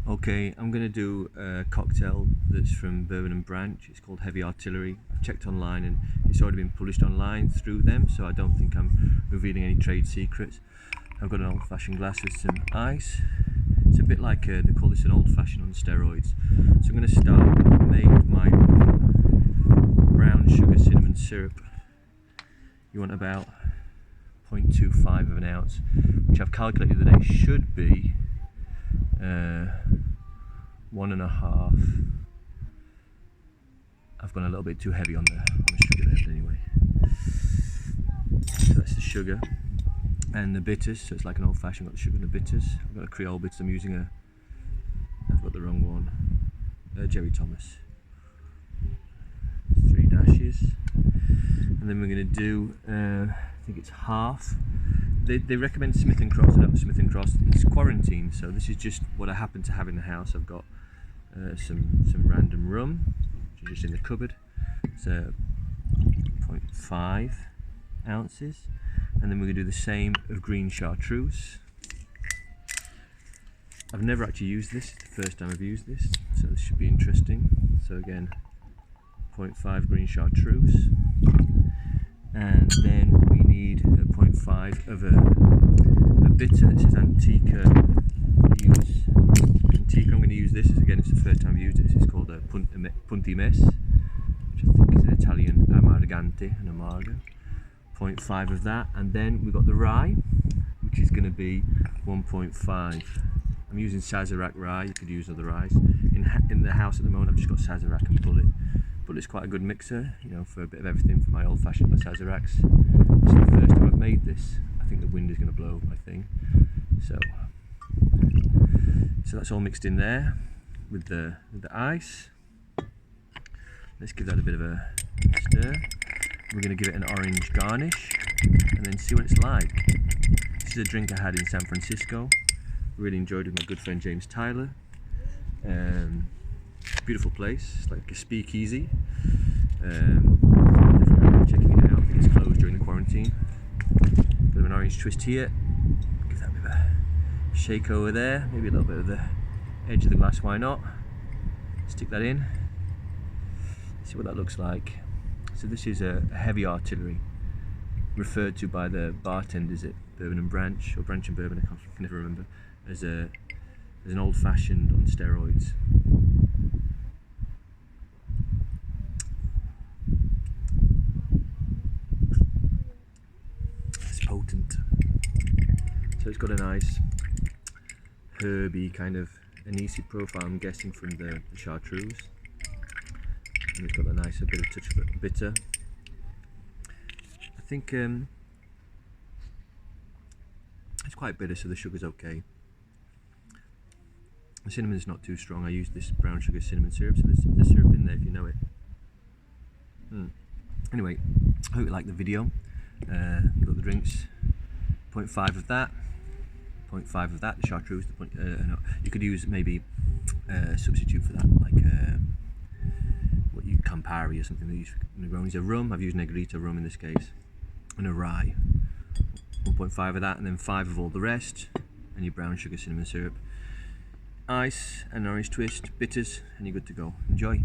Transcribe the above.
Okay, I'm going to do a cocktail that's from Bourbon and Branch. It's called Heavy Artillery. I've checked online and it's already been published online through them, so I don't think I'm revealing any trade secrets. I've got an old-fashioned glass with some ice. It's a bit like, they call this an old-fashioned on steroids. So I'm going to start, I've made my brown sugar cinnamon syrup. You want about 0.25 of an ounce, which I've calculated the day should be 1.5. I've gone a little bit too heavy on the sugar there, but anyway. So that's the sugar and the bitters. So it's like an old-fashioned. Got the sugar and the bitters. I've got a Creole bitters. I'm using I've got the wrong one. Jerry Thomas. 3 dashes, and then we're going to do. I think it's half. They recommend Smith & Cross. I don't have Smith & Cross. It's quarantine, so this is just what I happen to have in the house. I've got some random rum, which is just in the cupboard. So 0.5 ounces, and then we're going to do the same of green chartreuse. I've never actually used this. It's the first time I've used this, so this should be interesting. So again, 0.5 green chartreuse. And then we need 0.5 of a bitter. This is Antica. Antica. I'm going to use this. Again, it's the first time I've used it. It's called a Punti Mes, which I think is an Italian Amargante and Amarga. 0.5 of that, and then we've got the rye, which is going to be 1.5. I'm using Sazerac rye. You could use other ryes. In the house at the moment, I've just got Sazerac and Bullet. Bullet's quite a good mixer, you know, for a bit of everything. For my old-fashioned, my Sazeracs. This is the first time I've made this. I think the wind is going to blow my thing. So that's all mixed in there with the ice. Let's give that a bit of a stir. We're going to give it an orange garnish and then see what it's like. This is a drink I had in San Francisco. Really enjoyed it with my good friend James Tyler. Beautiful place. It's like a speakeasy. Definitely recommend checking it out. I think it's closed during the quarantine. Bit of an orange twist here. Give that a bit of a shake over there. Maybe a little bit of the edge of the glass. Why not? Stick that in. See what that looks like. So this is a heavy artillery, referred to by the bartenders at Bourbon and Branch, or Branch and Bourbon, I can never remember, as an old-fashioned on steroids. It's potent. So it's got a nice herby kind of anise profile, I'm guessing, from the chartreuse. And it's got a nice bit of touch of bitter. I think it's quite bitter, so the sugar's okay. The cinnamon's not too strong. I used this brown sugar cinnamon syrup, so there's syrup in there if you know it. Anyway, I hope you like the video. You've got the drinks. 0.5 of that. 0.5 of that. The chartreuse. No, you could use maybe a substitute for that, like what you Campari or something that you use for Negronis. A rum. I've used Negrita rum in this case, and a rye. 1.5 of that, and then 5 of all the rest, and your brown sugar cinnamon syrup. Ice and orange twist, bitters, and you're good to go. Enjoy.